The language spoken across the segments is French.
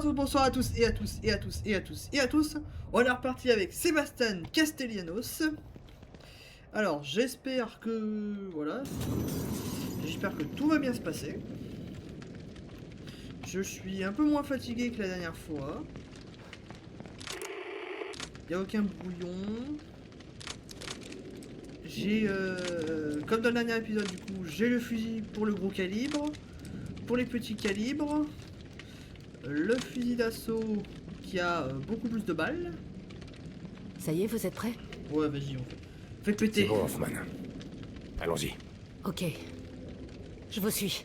bonsoir à tous et à tous et à tous et à tous et à tous. On est reparti avec Sébastien Castellanos. Alors j'espère que... Voilà. J'espère que tout va bien se passer. Je suis un peu moins fatigué que la dernière fois. Il n'y a aucun brouillon. J'ai... comme dans le dernier épisode du coup, j'ai le fusil pour le gros calibre. Pour les petits calibres. Le fusil d'assaut qui a beaucoup plus de balles. Ça y est, vous êtes prêts? Ouais, vas-y, on fait. Fais péter. C'est bon, Hoffman. Allons-y. Ok. Je vous suis.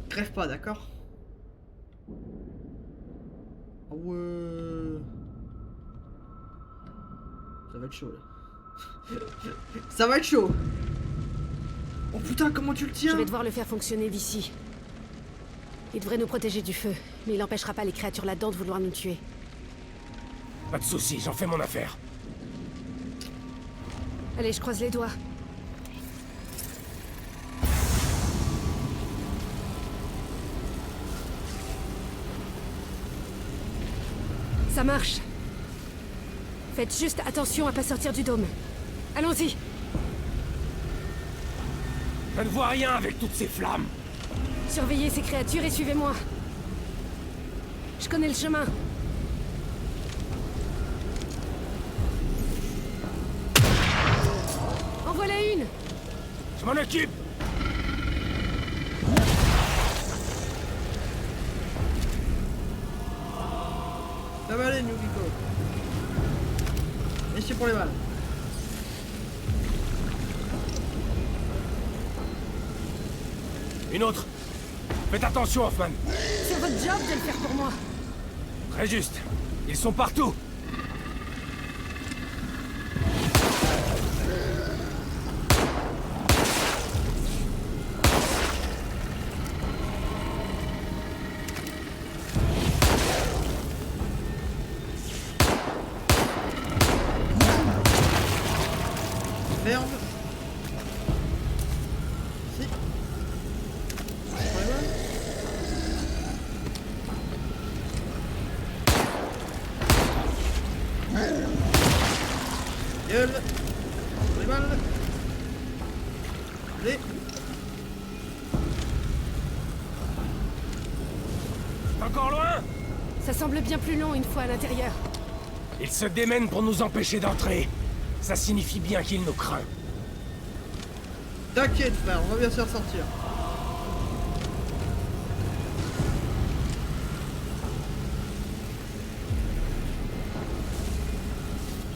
Crève pas, d'accord? Ouais. Ça va être chaud là. Ça va être chaud. Oh putain, comment tu le tiens? Je vais devoir le faire fonctionner d'ici. Il devrait nous protéger du feu, mais il n'empêchera pas les créatures là-dedans de vouloir nous tuer. Pas de soucis, j'en fais mon affaire. Allez, je croise les doigts. Ça marche. Faites juste attention à pas sortir du dôme. Allons-y. Je ne vois rien avec toutes ces flammes. Surveillez ces créatures et suivez-moi. Je connais le chemin. En voilà une. Je m'en occupe. Ça va aller, Nubiko. Merci pour les balles. Une autre. Faites attention, Hoffman. C'est votre job de le faire pour moi. Très juste. Ils sont partout. Merde. Si. C'est pour les balles. Gueule. Pour les balles. Allez. Encore loin? Ça semble bien plus long une fois à l'intérieur. Ils se démènent pour nous empêcher d'entrer. Ça signifie bien qu'il nous craint. T'inquiète frère, on va bien se faire sortir.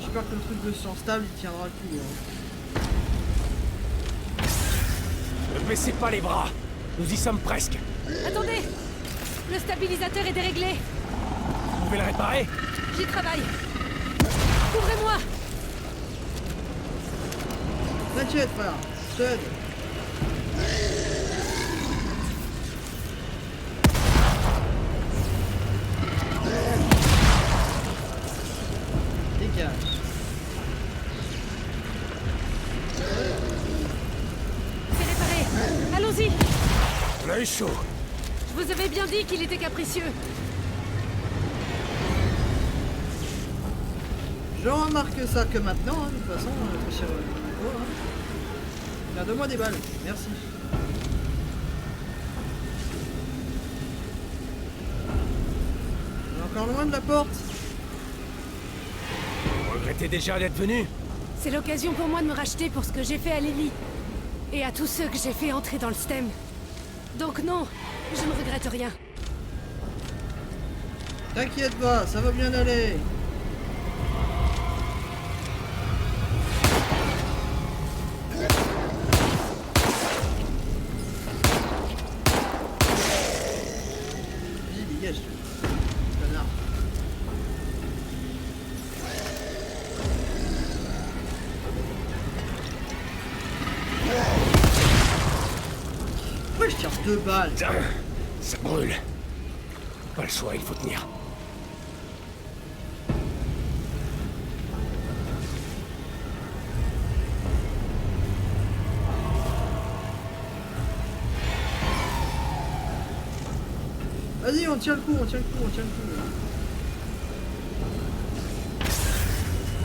J'espère que le truc de sang stable il tiendra le coup. Hein. Ne baissez pas les bras. Nous y sommes presque. Attendez. Le stabilisateur est déréglé. Vous pouvez le réparer? J'y travaille. Couvrez-moi. T'inquiète frère, je t'aide. Dégage. C'est réparé. Allons-y. On a eu chaud. Je vous avais bien dit qu'il était capricieux. Je remarque ça que maintenant, hein, de toute façon, monsieur Nico, hein. Tiens, donne-moi des balles, merci. On est encore loin de la porte. Vous regrettez déjà d'être venu? C'est l'occasion pour moi de me racheter pour ce que j'ai fait à Lily. Et à tous ceux que j'ai fait entrer dans le STEM. Donc non, je ne regrette rien. T'inquiète pas, ça va bien aller. Vas-y, dégage. Connard. Pourquoi je tire 2 balles? Putain, ça brûle. Pas le choix, il faut tenir. Vas-y, on tient le coup, on tient le coup, on tient le coup.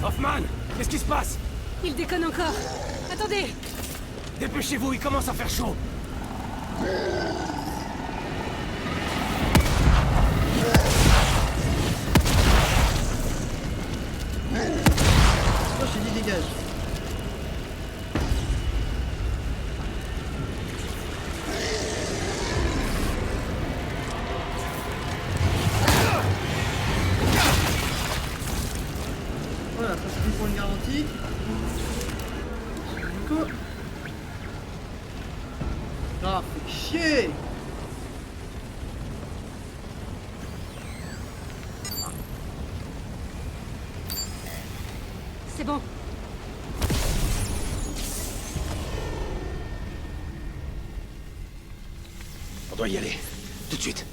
Hoffman, qu'est-ce qui se passe? Il déconne encore. Attendez. Dépêchez-vous, il commence à faire chaud. Oh, j'ai dit dégage. Voilà, ça c'est pour une garantie. Nico. Ah, fait chier. C'est bon. On doit y aller. Tout de suite.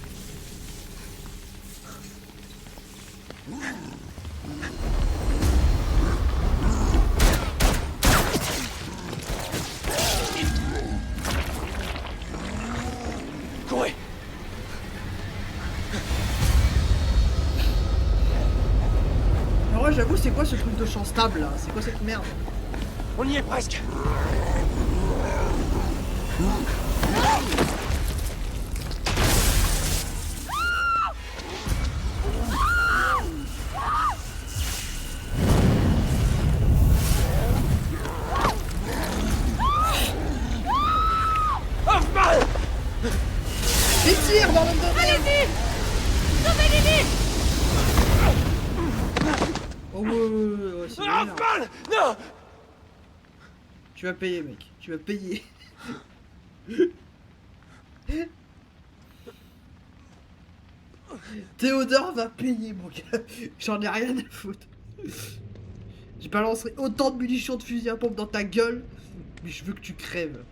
Courez. Alors ouais, j'avoue, c'est quoi ce truc de champ stable là? C'est quoi cette merde? On y est presque. Hoffman! Les tirs dans le dos. Allez-y. Sauvez Lily. Oh ouais, c'est bien. Hoffman! Non! Tu vas payer, mec. Tu vas payer. Théodore va payer, mon gars. J'en ai rien à foutre. Je balancerai autant de munitions de fusil à pompe dans ta gueule, mais je veux que tu crèves.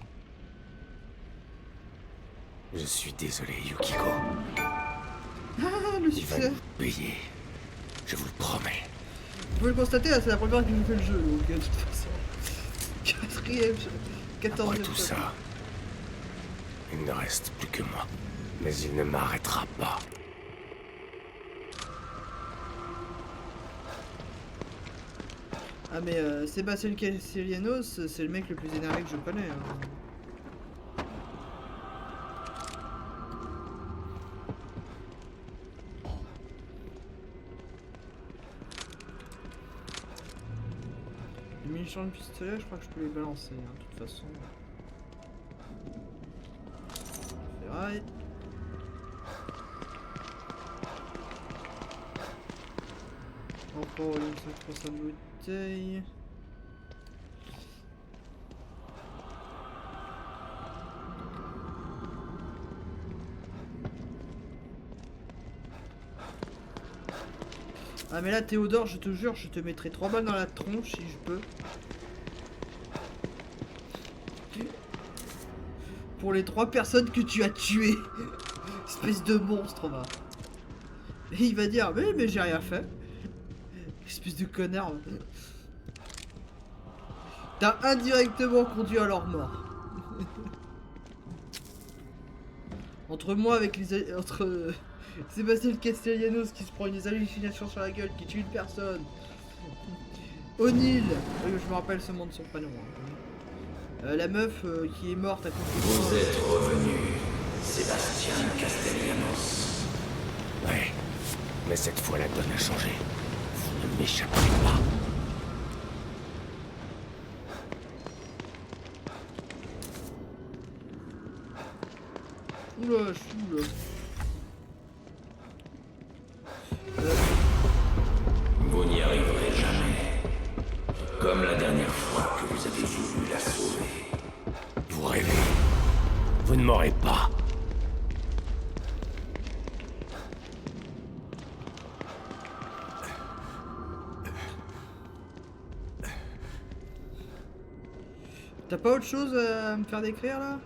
Je suis désolé, Yukiko. Ah, le Il va succès. nous payer. Je vous le promets. Vous pouvez le constater, là, c'est la première qui nous fait le jeu, donc de toute façon. Quatrième, Après 14e. tout ça, il ne reste plus que moi. Mais il ne m'arrêtera pas. Ah, mais Sébastien Castellanos, c'est le mec le plus énervé que je connais. Hein. Les munitions de pistolet, je crois que je peux les balancer, hein, de toute façon. Ferraille. Encore une 5% de bouteille. Ah mais là Théodore, je te jure, je te mettrai 3 balles dans la tronche si je peux. Pour les 3 personnes que tu as tuées. Espèce de monstre, va. Et il va dire, mais j'ai rien fait. Espèce de connard. T'as indirectement conduit à leur mort. Entre moi avec les... Entre Sébastien Castellanos qui se prend une hallucination sur la gueule, qui tue une personne. O'Neill, je me rappelle seulement de son prénom. Hein. La meuf qui est morte à cause de... Vous êtes revenu, Sébastien Castellanos. Ouais. Mais cette fois, la donne a changé. Vous ne m'échapperez pas. Oula, je suis là. Vous n'y arriverez jamais. Comme la dernière fois que vous avez voulu la sauver. Vous rêvez. Vous ne m'aurez pas. T'as pas autre chose à me faire décrire là?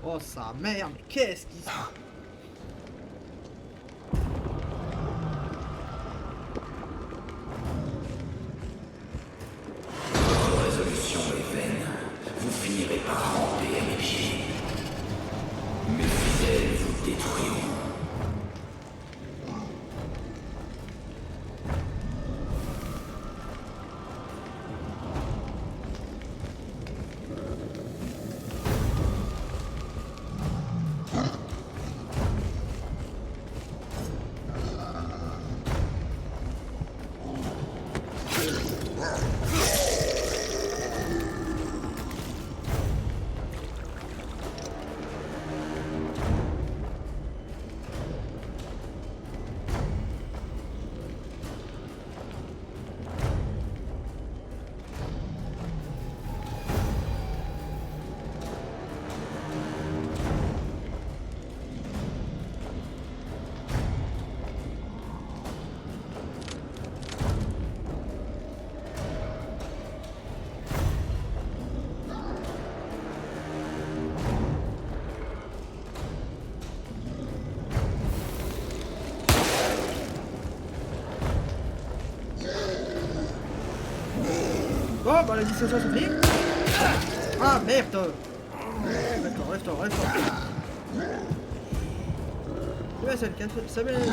Oh sa mère, mais qu'est-ce qui se... Bon, bah la distraction c'est fini. Ah merde. Reste-toi. Ouais, ça le casse, ça baisse.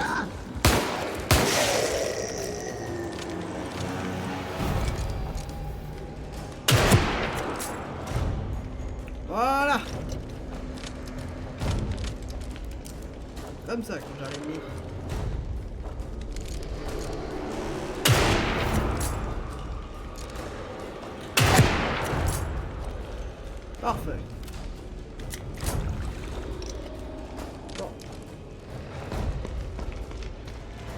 Voilà. Comme ça, quand j'arrive. Parfait. Bon.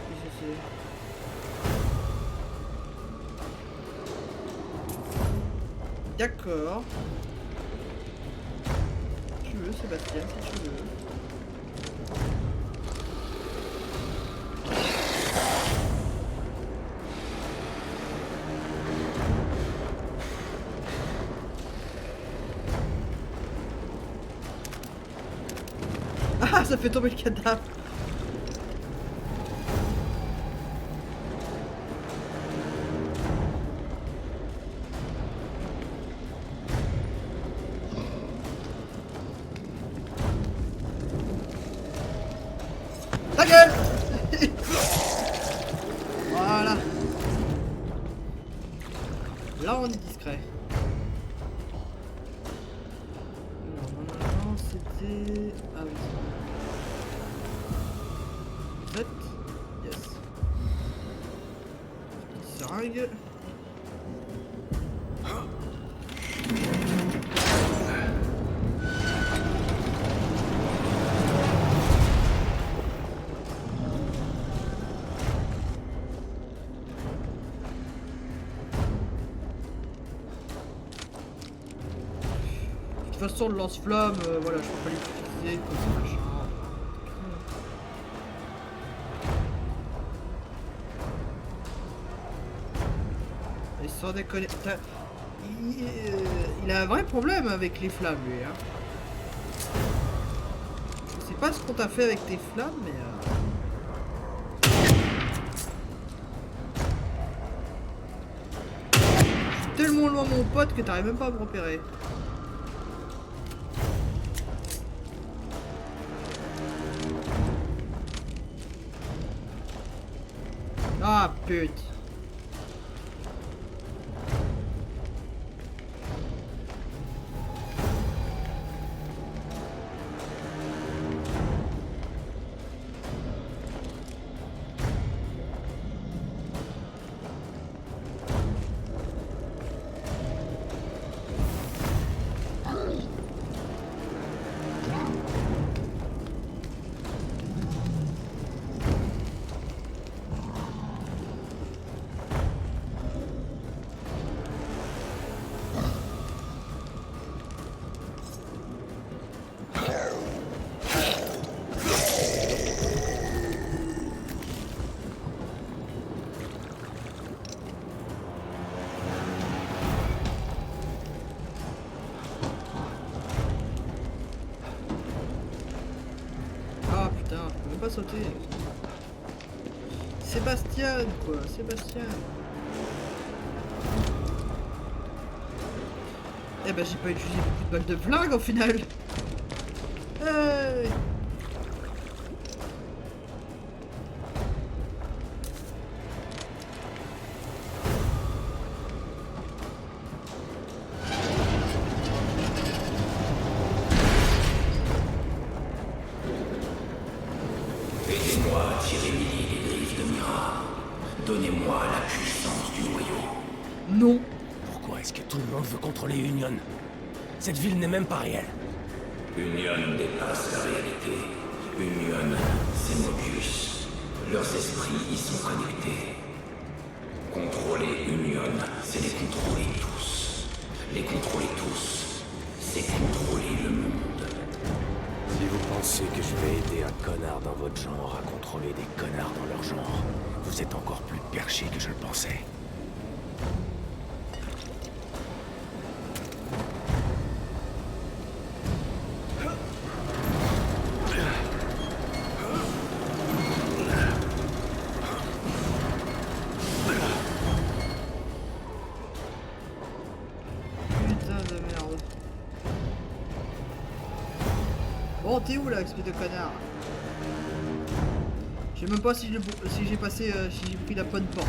Qu'est-ce que c'est? D'accord. Tu veux, Sébastien, si tu veux. Ah, ça fait tomber le cadavre. Ta gueule. Voilà. Là, on est discret. Non, c'était... Ah oui. Fait. Yes. Seringue. De toute façon, le lance-flamme, voilà, je peux pas l'utiliser comme ça, machin. Et sans déconner, il a un vrai problème avec les flammes, lui. Hein. Je sais pas ce qu'on t'a fait avec tes flammes, mais... Je suis tellement loin, mon pote, que t'arrives même pas à me repérer. Ah, putain. Pas sauter. Sébastien, quoi, Sébastien. Eh ben, j'ai pas utilisé beaucoup de balles de flingue au final. Hey. Donnez-moi la puissance du noyau. Non. Pourquoi est-ce que tout le monde veut contrôler Union? Cette ville n'est même pas réelle. Union dépasse la réalité. Union, c'est Mobius. Leurs esprits y sont connectés. Contrôler Union, c'est les contrôler tous. Les contrôler tous, c'est contrôler le monde. Si vous pensez que je vais aider un connard dans votre genre à contrôler des connards dans leur genre, vous êtes encore plus perché que je le pensais. Bon, t'es où là, espèce de connard? Je sais même pas si j'ai passé, si j'ai pris la bonne porte.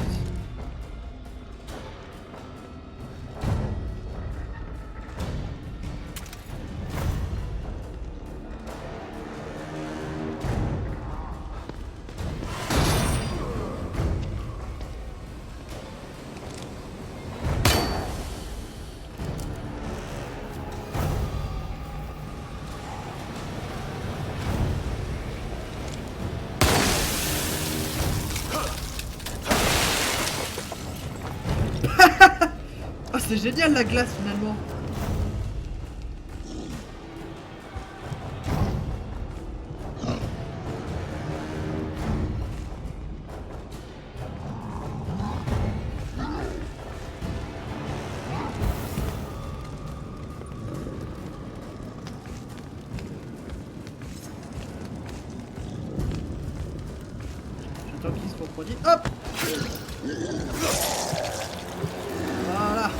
Oh, c'est génial la glace finalement. J'attends qu'il se refroidit. Hop. Voilà.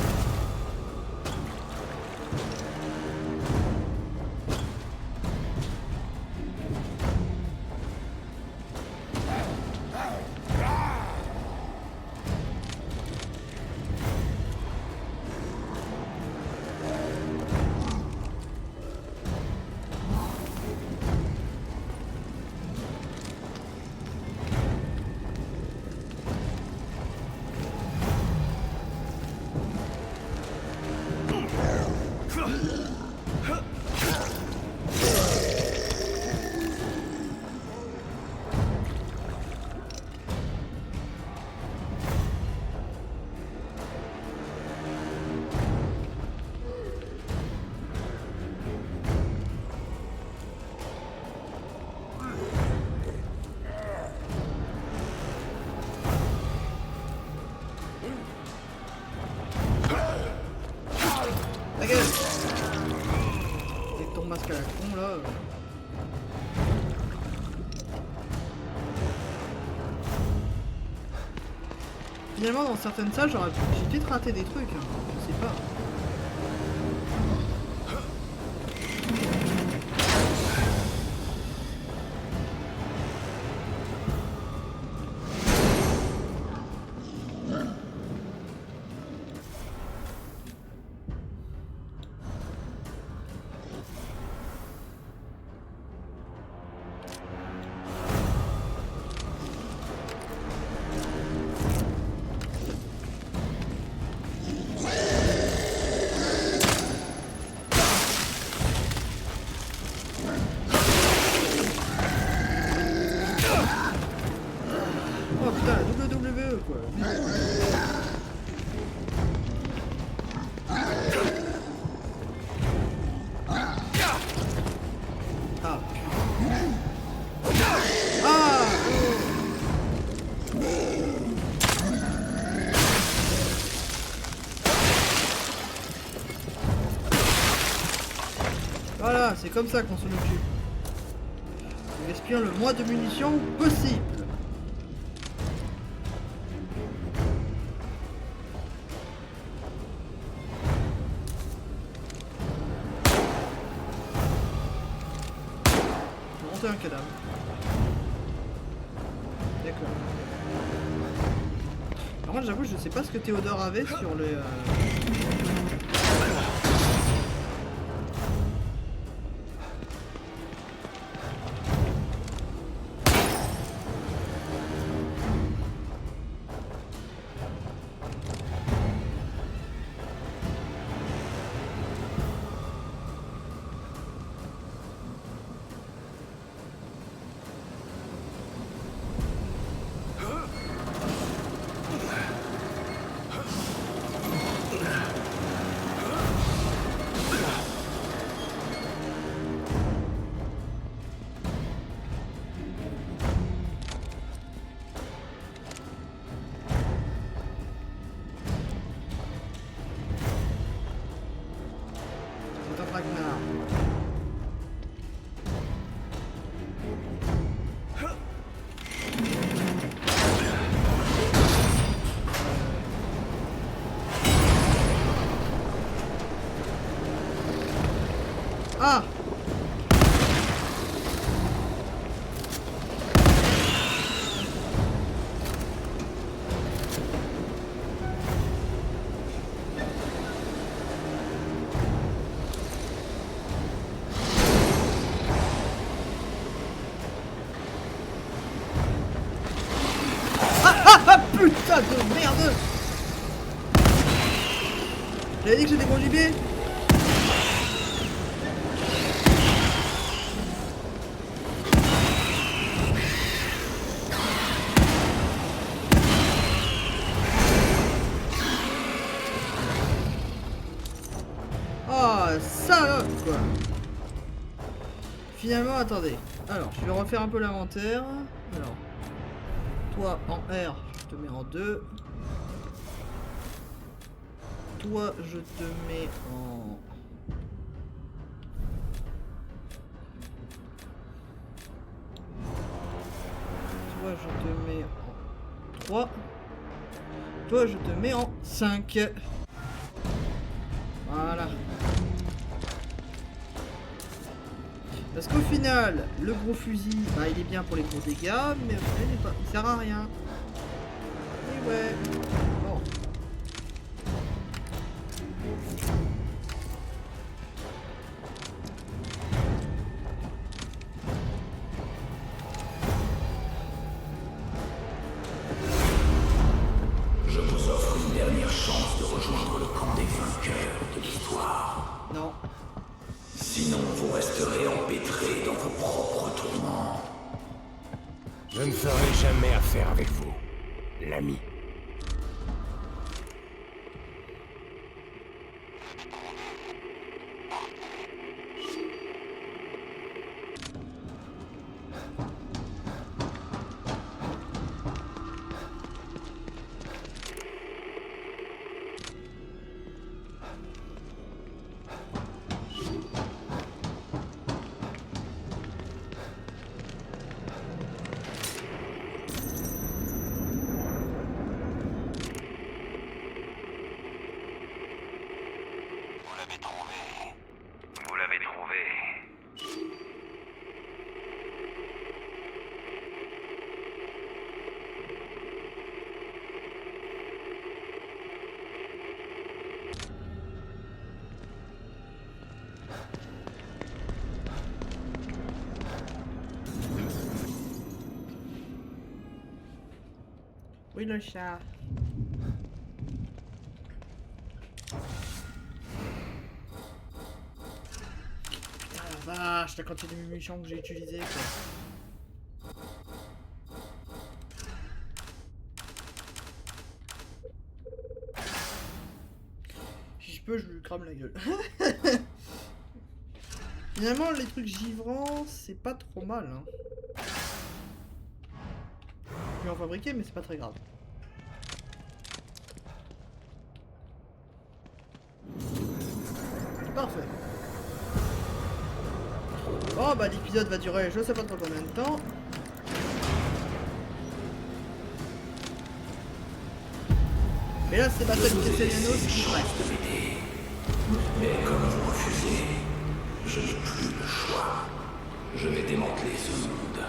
Ta gueule. Avec ton masque à la con là. Finalement dans certaines salles j'ai peut-être raté des trucs, hein. Je sais pas. Oh putain, la WWE quoi. Ah. Ah. Voilà, c'est comme ça qu'on s'en occupe. On gaspille le moins de munitions possible. Un cadavre. D'accord. Alors moi j'avoue je sais pas ce que Théodore avait sur les... C'est un traquenard. Ah! J'avais dit que j'étais gros gibier. Oh, salope quoi. Finalement, attendez. Alors, je vais refaire un peu l'inventaire. Alors, toi en R, je te mets en 2. Toi, je te mets en... Toi, je te mets en 3. Toi, je te mets en 5. Voilà. Parce qu'au final, le gros fusil, bah, il est bien pour les gros dégâts, mais il sert à rien. Et ouais. Bon. Je vous offre une dernière chance de rejoindre le camp des vainqueurs de l'histoire. Non. Sinon, vous resterez empêtrés dans vos propres tourments. Je ne ferai jamais affaire avec vous, l'ami. Vous l'avez trouvé. Oui, le chat. Ah la vache, la quantité de munitions que j'ai utilisé quoi. Si je peux, je lui crame la gueule. Finalement, les trucs givrants, c'est pas trop mal. Hein. Je vais en fabriquer, mais c'est pas très grave. Parfait. Bon, bah l'épisode va durer je sais pas trop combien de temps. Mais là, c'est Baston Castellanos qui reste. Mais comme vous refusez, je n'ai plus le choix. Je vais démanteler ce monde.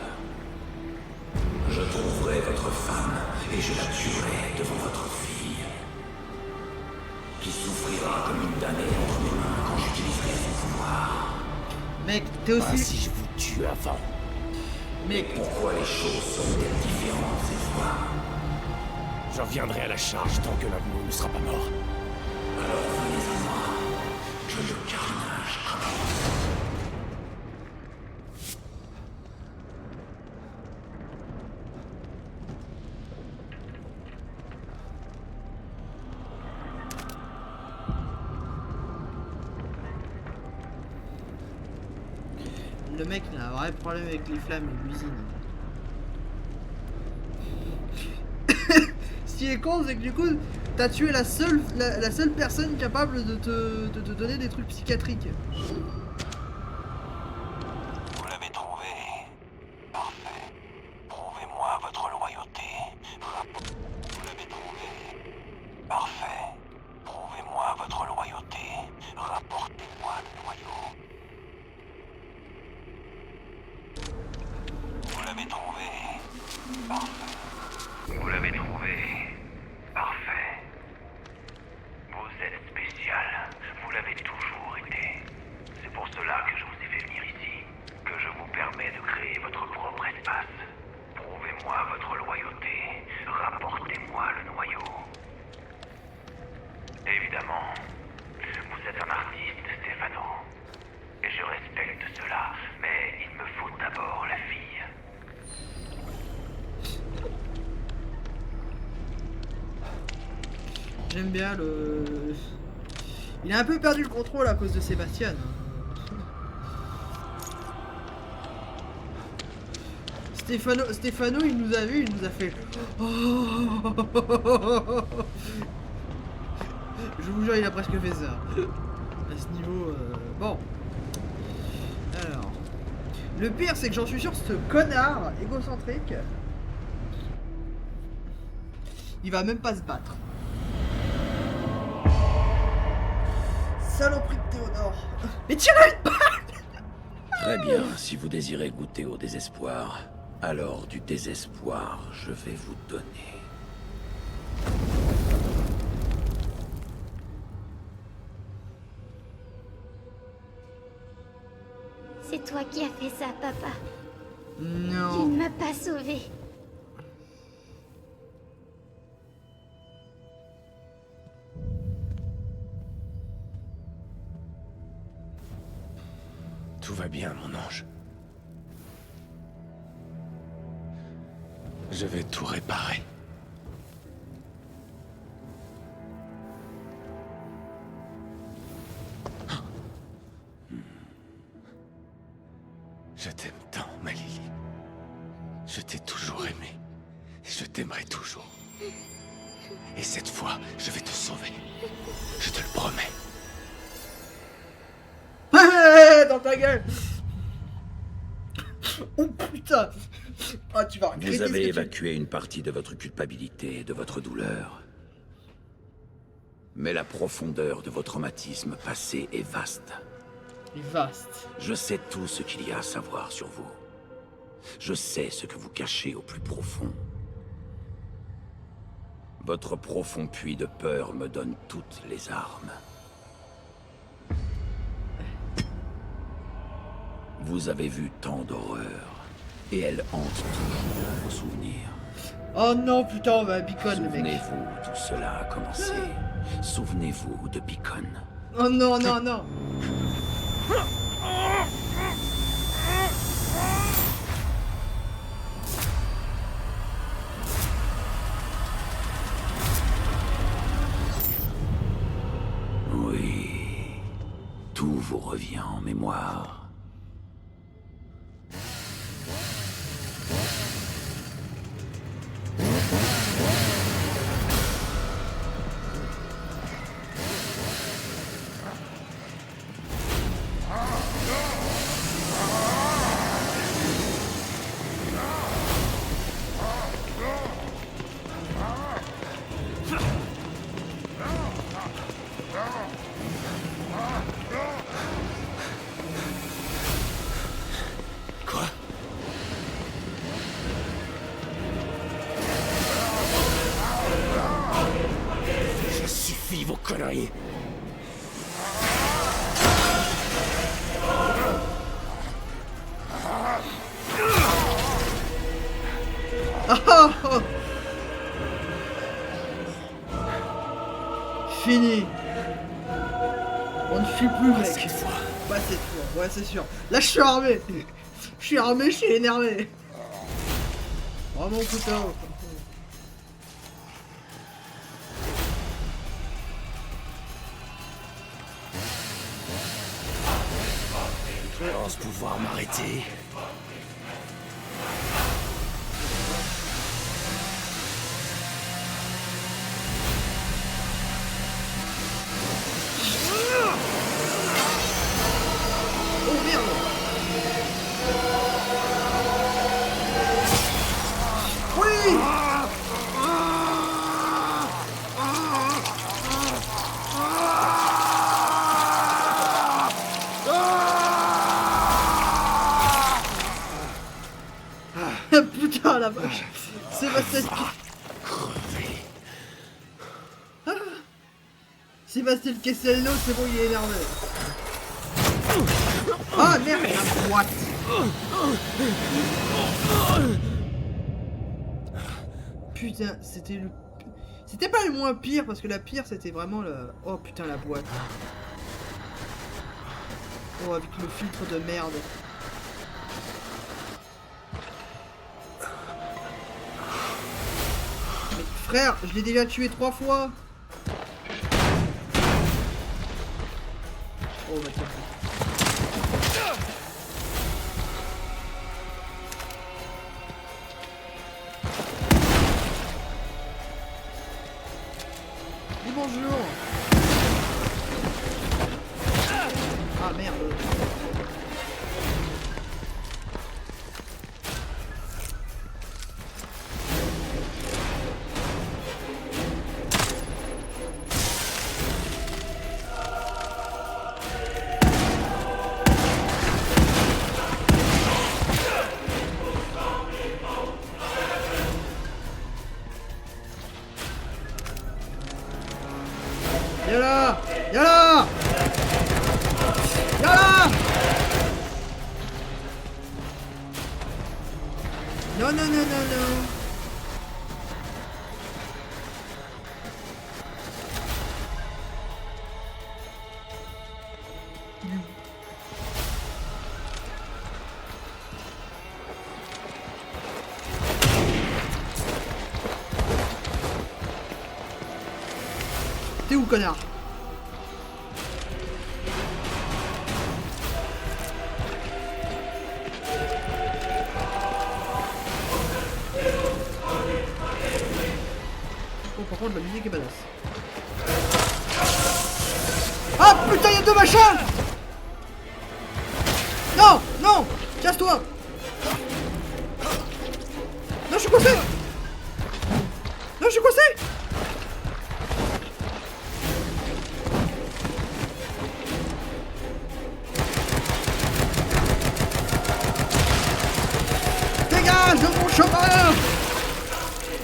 Je trouverai votre femme et je la tuerai devant votre fille, qui souffrira comme une damnée entre mes mains quand j'utiliserai son pouvoir. Mec, t'es Ah, aussi... si je vous tue avant. Mec, Pourquoi les choses sont-elles différentes cette fois? Je reviendrai à la charge tant que l'un de nous ne sera pas mort. Alors venez à moi, que le carnage commence. le mec il a un vrai problème avec les flammes et l'usine. Ce qui est con, c'est que du coup, t'as tué la seule personne capable de te donner des trucs psychiatriques. Vous l'avez trouvé. Parfait. Prouvez-moi votre loyauté. Vous l'avez trouvé. Parfait. Prouvez-moi votre loyauté. Rapportez-moi le noyau. Vous l'avez trouvé. Parfait. Vous l'avez trouvé. Parfait. Vous êtes spécial. Vous l'avez toujours été. C'est pour J'aime bien le... Il a un peu perdu le contrôle à cause de Sébastien. Stefano, il nous a vu, il nous a fait... Je vous jure, il a presque fait ça. À ce niveau... Bon. Alors... Le pire, c'est que j'en suis sûr, ce connard égocentrique... Il va même pas se battre. Saloperie de Théodore. Mais tire-lui une balle. Très bien, si vous désirez goûter au désespoir, alors du désespoir, je vais vous donner. C'est toi qui as fait ça, papa. Tu Non. ne m'as pas sauvé. Tout va bien, mon ange. Je vais tout réparer. Je t'aime tant, ma Lily. Je t'ai toujours aimé. Je t'aimerai toujours. Et cette fois, je vais te sauver. Je te le promets. Dans ta gueule. Oh putain. Ah, tu vas regretter Vous ce avez que tu- évacué une partie de votre culpabilité et de votre douleur. Mais la profondeur de vos traumatismes passés est vaste. Il est vaste. Je sais tout ce qu'il y a à savoir sur vous. Je sais ce que vous cachez au plus profond. Votre profond puits de peur me donne toutes les armes. Vous avez vu tant d'horreurs, et elles hantent toujours vos souvenirs. Oh non, putain, on va à Beacon, le mec. Souvenez-vous, tout cela a commencé. Souvenez-vous de Beacon. Oh non, non, non. Oui, tout vous revient en mémoire. Quoi? Ça suffit, vos conneries. Ah, oh. Fini. On ne fuit plus, mec. Cette fois. Pas cette fois, ouais, c'est sûr. Là, je suis armé. Je suis armé, je suis énervé. Oh mon putain. Je pense pouvoir m'arrêter. Oh merde. Oui. Putain la vache. Sébastien Crever. Sébastien Castellano, c'est bon, il est énervé. Ah merde, la boîte. Putain, c'était le... C'était pas le moins pire, parce que la pire, c'était vraiment le... Oh putain, la boîte. Oh, avec le filtre de merde. Mais frère, je l'ai déjà tué 3 fois. Oh bah tiens. Oui, bonjour. Ah merde. Y'a là! Y'a là! Y'a là! Non, non, non, non, non. T'es où, connard? Oh, par contre, la musique est badass. Ah putain, y'a deux machins! Non! Non! Casse-toi! Non, je suis coincé! Non, je suis coincé! Dégage de mon chemin!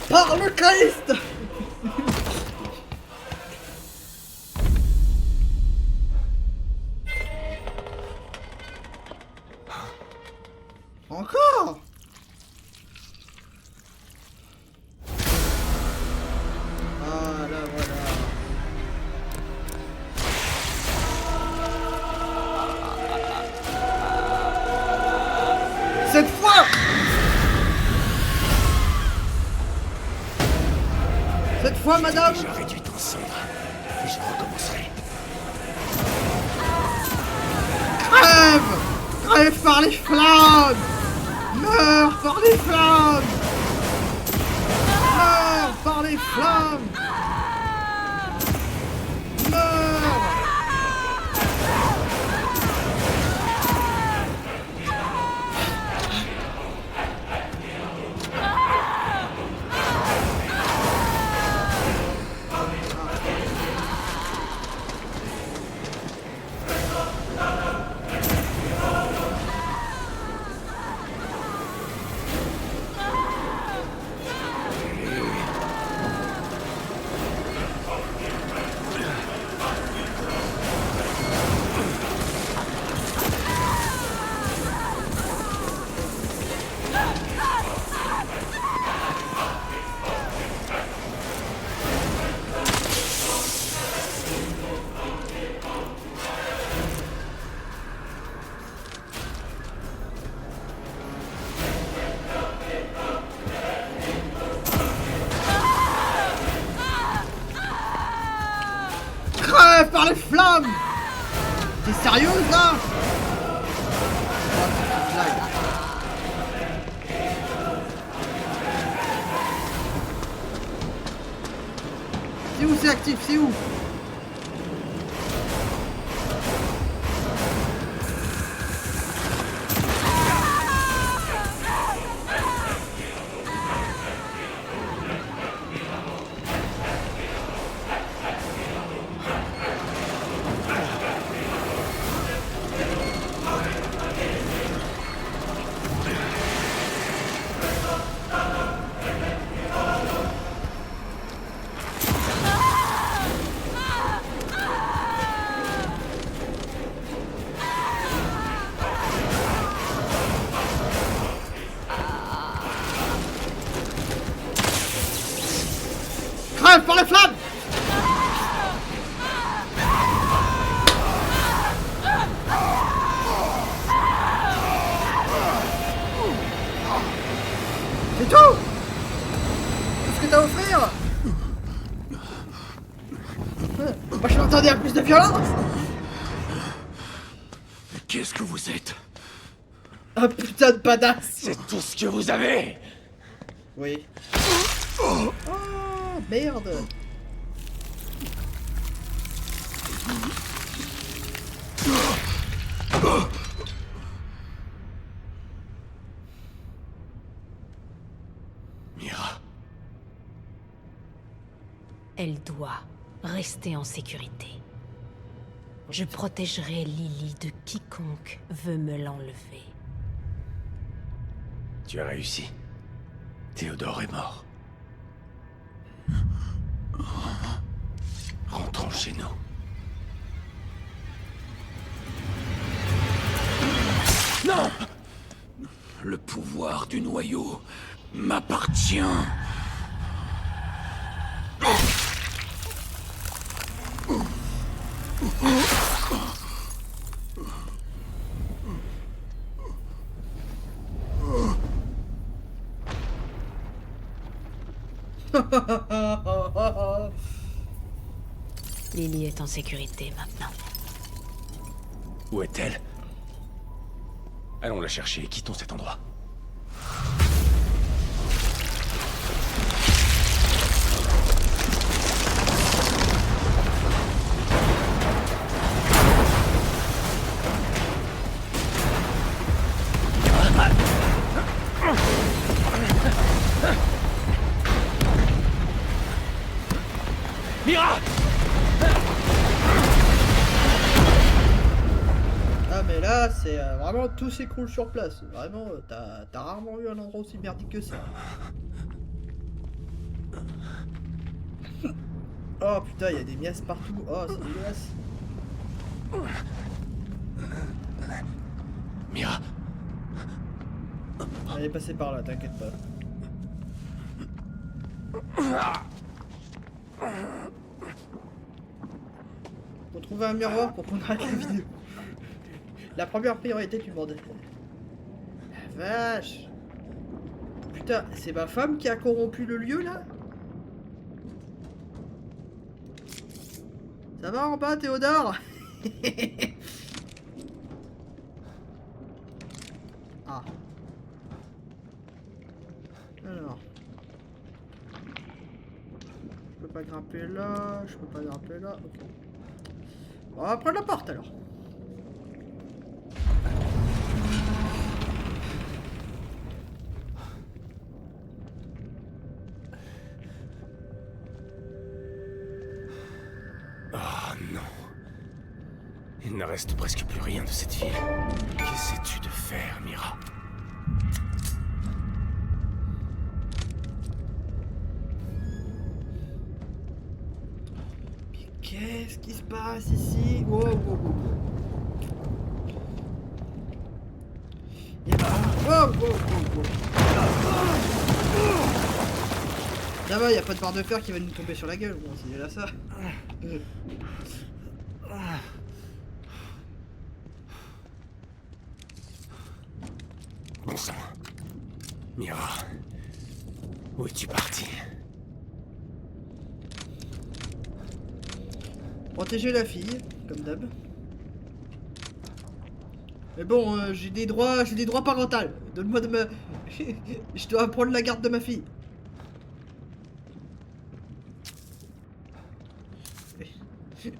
Par le Christ! Encore? Voilà, voilà. Cette fois! Cette fois, madame! Je réduis ton cendre et je recommencerai. Crève! Crève par les flammes! Meurs par les flammes! Meurs par les flammes! Meurs! Crève par les flammes! T'es sérieuse là? C'est où c'est actif? C'est où? Crève par les flammes! C'est tout? Qu'est-ce que t'as à offrir? Moi je m'attendais à plus de violence! Qu'est-ce que vous êtes? Un putain de badass. C'est tout ce que vous avez. Oui. Oh merde. Mira, Elle doit rester en sécurité. Je protégerai Lily de quiconque veut me l'enlever. tu as réussi. Théodore est mort. Rentrons chez nous. Non! Le pouvoir du noyau m'appartient. Lily est en sécurité maintenant. Où est-elle? Allons la chercher et quittons cet endroit. Mira! Ah mais là c'est vraiment tout s'écroule sur place. Vraiment t'as rarement eu un endroit aussi merdique que ça. Oh putain il y a des miasses partout. Oh c'est dégueulasse. Mira, Elle est passée par là, t'inquiète pas. Faut trouver un miroir pour qu'on arrête la vidéo. La première priorité tu demandes. La vache. Putain, c'est ma femme qui a corrompu le lieu là? Ça va en bas Théodore? Ah. Alors. Je peux pas grimper là, je peux pas grimper là, ok. On va prendre la porte alors. oh non. Il ne reste presque plus rien de cette ville. Qu'essaies-tu de faire, Mira? Qu'est-ce qui se passe ici? Wow, wow, wow. Il y a... wow, wow, wow, wow. Ça va, il n'y a pas de barre de fer qui va nous tomber sur la gueule. Bon, c'est déjà ça. Bon sang. Mira, où es-tu parti? Protéger la fille, comme d'hab. Mais bon, j'ai des droits parentaux. Donne-moi de me... Je dois prendre la garde de ma fille.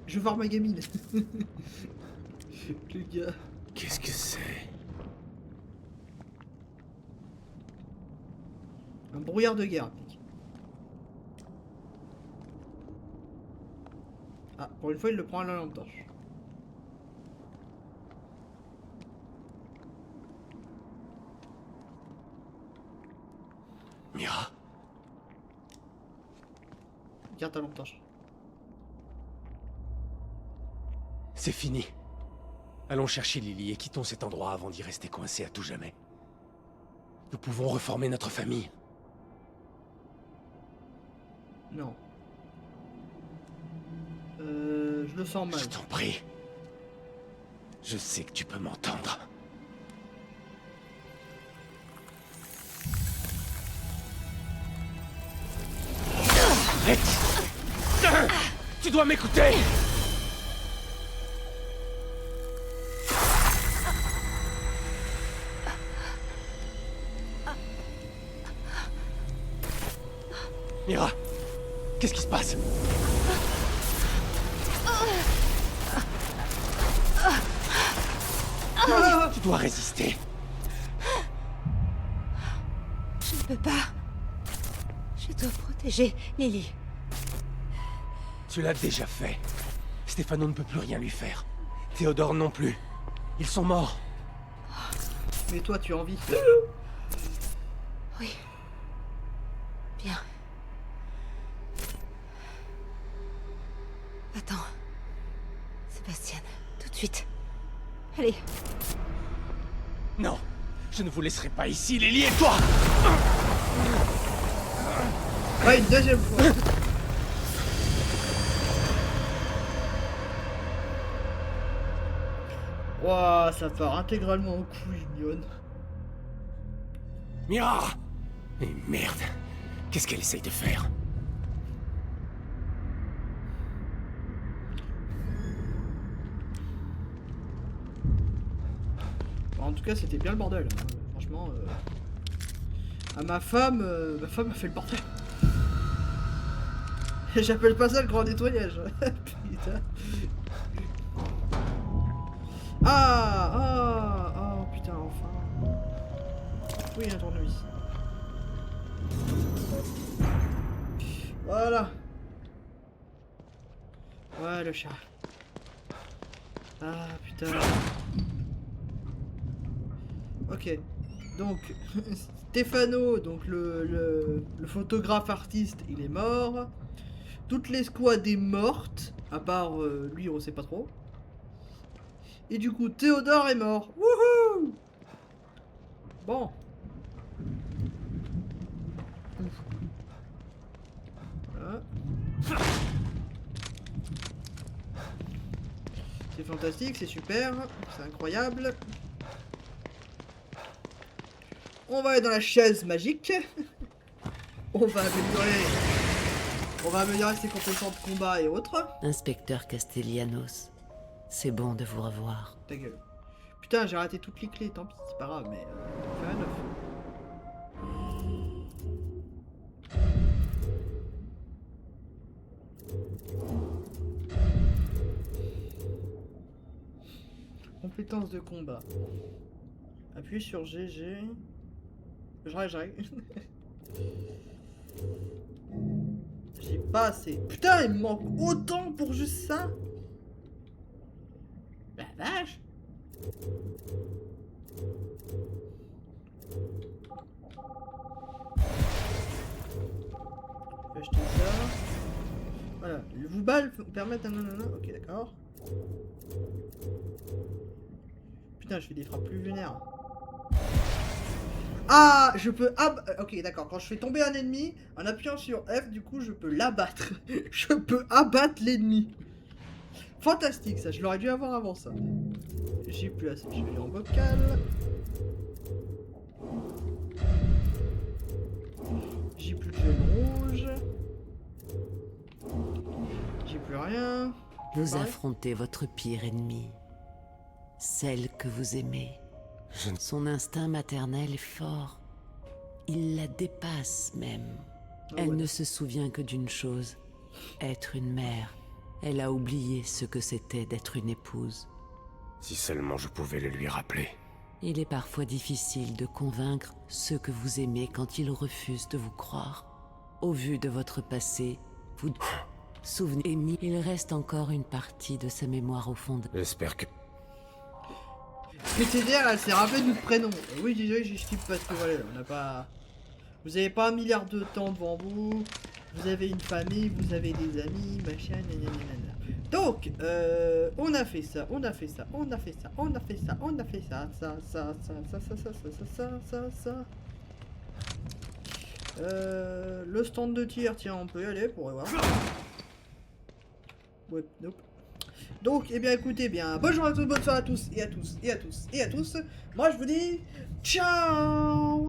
Je veux voir ma gamine. Le gars. Qu'est-ce que c'est? Un brouillard de guerre, mec. Ah, pour une fois, il le prend à la lampe torche. Mira, Garde ta lampe torche. c'est fini. Allons chercher Lily et quittons cet endroit avant d'y rester coincés à tout jamais. Nous pouvons reformer notre famille. Non. Je le sens mal. Je t'en prie. Je sais que tu peux m'entendre. Arrête! Tu dois m'écouter! Mira, qu'est-ce qui se passe? Tu dois résister. Je ne peux pas. Je dois protéger Lily. Tu l'as déjà fait. Stefano ne peut plus rien lui faire. Théodore non plus. Ils sont morts. Mais toi, tu as envie. Oui. Bien. Attends. Sébastien, tout de suite. Allez. Non, je ne vous laisserai pas ici, Lily et toi. Ouais, une deuxième fois. Waouh, ça part intégralement au couille, mignonne. Mira! Et merde, qu'est-ce qu'elle essaye de faire? Bon, en tout cas, c'était bien le bordel. Hein. Franchement, ma femme a fait le bordel. J'appelle pas ça le grand nettoyage. Putain. Oh putain, enfin. Oui, un tournevis. Voilà. Ouais, le chat. Ah putain. Ok. Donc, Stefano, donc le photographe artiste, il est mort. Toutes les squads est mortes, à part lui, on sait pas trop. Et du coup, Théodore est mort. Wouhou! Bon. Voilà. C'est fantastique, c'est super, c'est incroyable. On va aller dans la chaise magique. On va améliorer ses compétences de combat et autres. Inspecteur Castellanos, c'est bon de vous revoir. Ta gueule. Putain, j'ai raté toutes les clés, tant pis, c'est pas grave, mais on fait un neuf. Compétences de combat. Appuyez sur GG. J'arrive. J'ai pas assez. Putain, il me manque autant pour juste ça. La vache. Je vais acheter ça. Voilà. Vous balles permettent un nanana. Ok, d'accord. Putain, je fais des frappes plus lunaires. Ah, je peux ok, d'accord. Quand je fais tomber un ennemi, en appuyant sur F, du coup, je peux l'abattre. Je peux abattre l'ennemi. Fantastique, ça. Je l'aurais dû avoir avant ça. J'ai plus assez. Je vais en vocal. J'ai plus de jaune rouge. J'ai plus rien. Vous affrontez votre pire ennemi. Celle que vous aimez. Son instinct maternel est fort. Il la dépasse même. Elle ne se souvient que d'une chose. Être une mère. Elle a oublié ce que c'était d'être une épouse. Si seulement je pouvais le lui rappeler. Il est parfois difficile de convaincre ceux que vous aimez quand ils refusent de vous croire. Au vu de votre passé, vous souvenez, il reste encore une partie de sa mémoire au fond de... J'espère que... PTDR, elle s'est rappelée notre prénom. Oui, désolé, je skip parce que voilà, on n'a pas... Vous avez pas 1 milliard de temps devant vous. Vous avez une famille, vous avez des amis, machin, nanana. Donc, on a fait ça, on a fait ça, on a fait ça, on a fait ça, on a fait ça, ça. Le stand de tir, tiens, on peut y aller pour voir. Ouais, nope. Donc, eh bien, écoutez bien, bonjour à tous, bonne soirée à tous, et à tous, et à tous, et à tous. Moi, je vous dis, ciao!